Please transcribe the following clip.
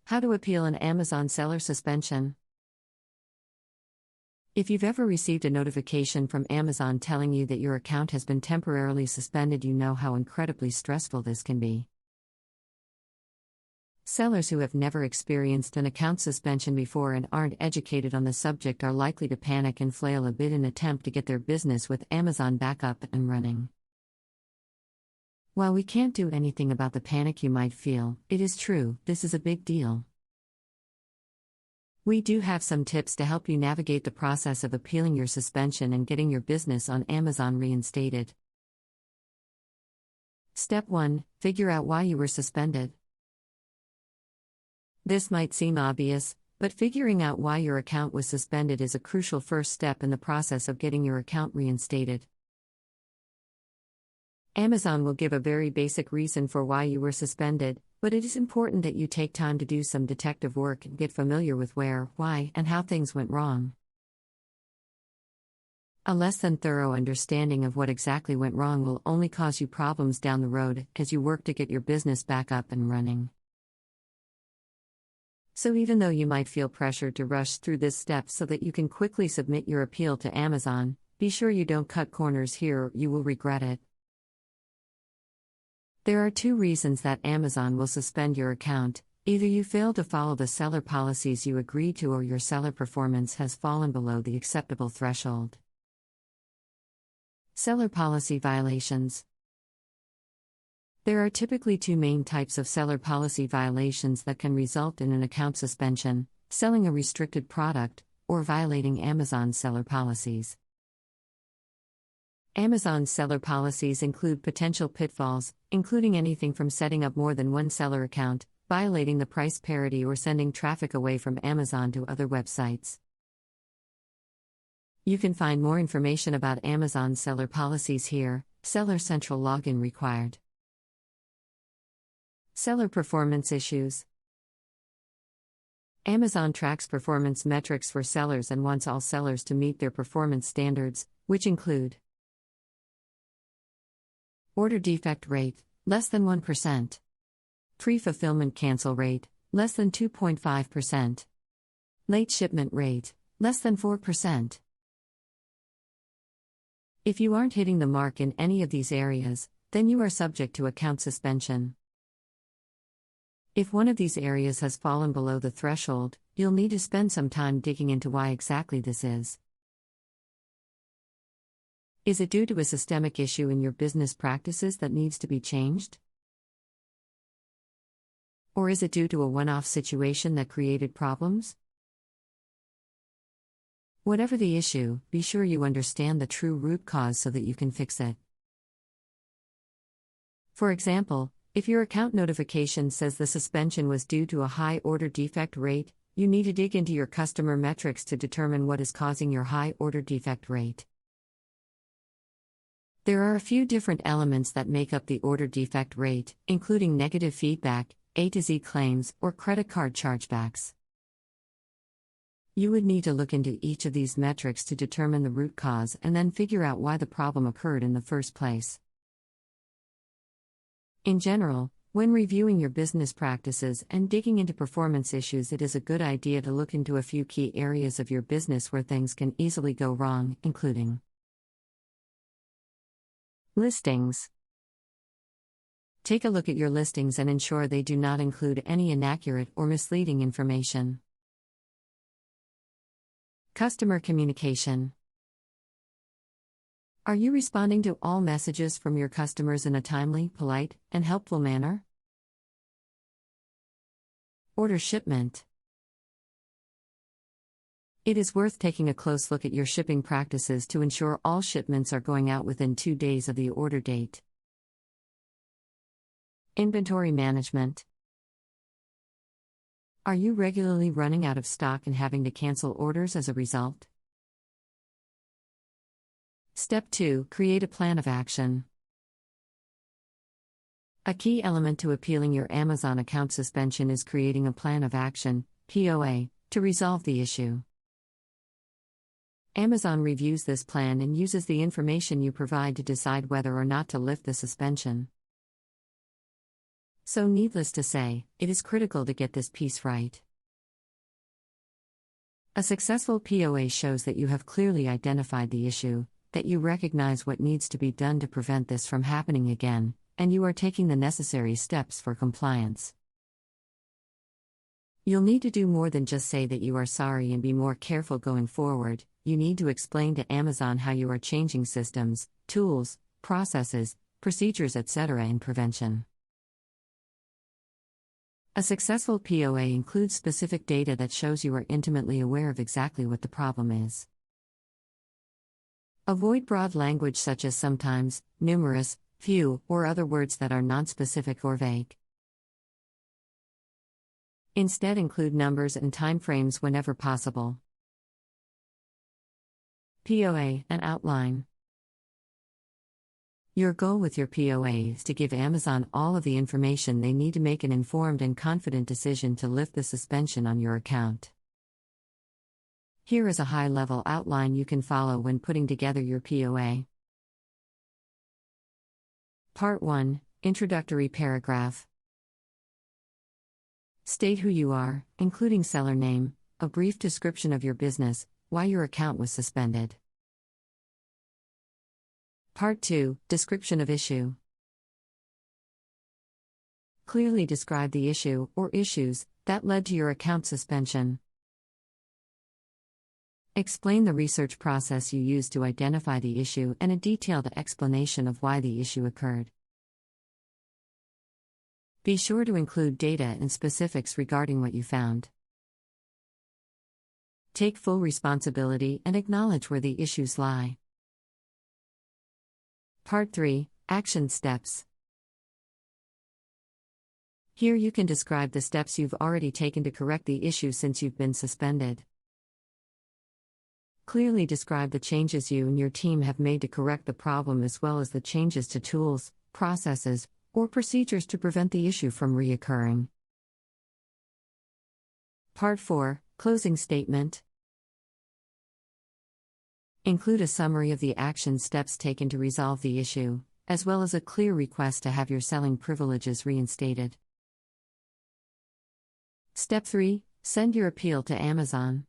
How to appeal an Amazon seller suspension. If you've ever received a notification from Amazon telling you that your account has been temporarily suspended, you know how incredibly stressful this can be. Sellers who have never experienced an account suspension before and aren't educated on the subject are likely to panic and flail a bit in an attempt to get their business with Amazon back up and running. While we can't do anything about the panic you might feel, it is true, this is a big deal. We do have some tips to help you navigate the process of appealing your suspension and getting your business on Amazon reinstated. Step 1. Figure out why you were suspended. This might seem obvious, but figuring out why your account was suspended is a crucial first step in the process of getting your account reinstated. Amazon will give a very basic reason for why you were suspended, but it is important that you take time to do some detective work and get familiar with where, why, and how things went wrong. A less than thorough understanding of what exactly went wrong will only cause you problems down the road as you work to get your business back up and running. So even though you might feel pressured to rush through this step so that you can quickly submit your appeal to Amazon, be sure you don't cut corners here or you will regret it. There are two reasons that Amazon will suspend your account: either you fail to follow the seller policies you agreed to or your seller performance has fallen below the acceptable threshold. Seller policy violations. There are typically two main types of seller policy violations that can result in an account suspension: selling a restricted product, or violating Amazon's seller policies. Amazon's seller policies include potential pitfalls, including anything from setting up more than one seller account, violating the price parity, or sending traffic away from Amazon to other websites. You can find more information about Amazon's seller policies here. Seller Central login required. Seller performance issues. Amazon tracks performance metrics for sellers and wants all sellers to meet their performance standards, which include order defect rate, less than 1%. Pre-fulfillment cancel rate, less than 2.5%. Late shipment rate, less than 4%. If you aren't hitting the mark in any of these areas, then you are subject to account suspension. If one of these areas has fallen below the threshold, you'll need to spend some time digging into why exactly this is. Is it due to a systemic issue in your business practices that needs to be changed? Or is it due to a one-off situation that created problems? Whatever the issue, be sure you understand the true root cause so that you can fix it. For example, if your account notification says the suspension was due to a high order defect rate, you need to dig into your customer metrics to determine what is causing your high order defect rate. There are a few different elements that make up the order defect rate, including negative feedback, A to Z claims, or credit card chargebacks. You would need to look into each of these metrics to determine the root cause and then figure out why the problem occurred in the first place. In general, when reviewing your business practices and digging into performance issues, it is a good idea to look into a few key areas of your business where things can easily go wrong, including listings. Take a look at your listings and ensure they do not include any inaccurate or misleading information. Customer communication. Are you responding to all messages from your customers in a timely, polite, and helpful manner? Order shipment. It is worth taking a close look at your shipping practices to ensure all shipments are going out within 2 days of the order date. Inventory management. Are you regularly running out of stock and having to cancel orders as a result? Step 2. Create a plan of action. A key element to appealing your Amazon account suspension is creating a plan of action, POA, to resolve the issue. Amazon reviews this plan and uses the information you provide to decide whether or not to lift the suspension. So, needless to say, it is critical to get this piece right. A successful POA shows that you have clearly identified the issue, that you recognize what needs to be done to prevent this from happening again, and you are taking the necessary steps for compliance. You'll need to do more than just say that you are sorry and be more careful going forward. You need to explain to Amazon how you are changing systems, tools, processes, procedures, etc. in prevention. A successful POA includes specific data that shows you are intimately aware of exactly what the problem is. Avoid broad language such as sometimes, numerous, few, or other words that are nonspecific or vague. Instead, include numbers and timeframes whenever possible. POA and outline. Your goal with your POA is to give Amazon all of the information they need to make an informed and confident decision to lift the suspension on your account. Here is a high-level outline you can follow when putting together your POA. Part 1, Introductory Paragraph. State who you are, including seller name, a brief description of your business, why your account was suspended. Part 2, Description of issue. Clearly describe the issue or issues that led to your account suspension. Explain the research process you used to identify the issue and a detailed explanation of why the issue occurred. Be sure to include data and specifics regarding what you found. Take full responsibility and acknowledge where the issues lie. Part 3, Action Steps. Here you can describe the steps you've already taken to correct the issue since you've been suspended. Clearly describe the changes you and your team have made to correct the problem as well as the changes to tools, processes, or procedures to prevent the issue from reoccurring. Part 4, Closing Statement. Include a summary of the action steps taken to resolve the issue, as well as a clear request to have your selling privileges reinstated. Step 3, Send your appeal to Amazon.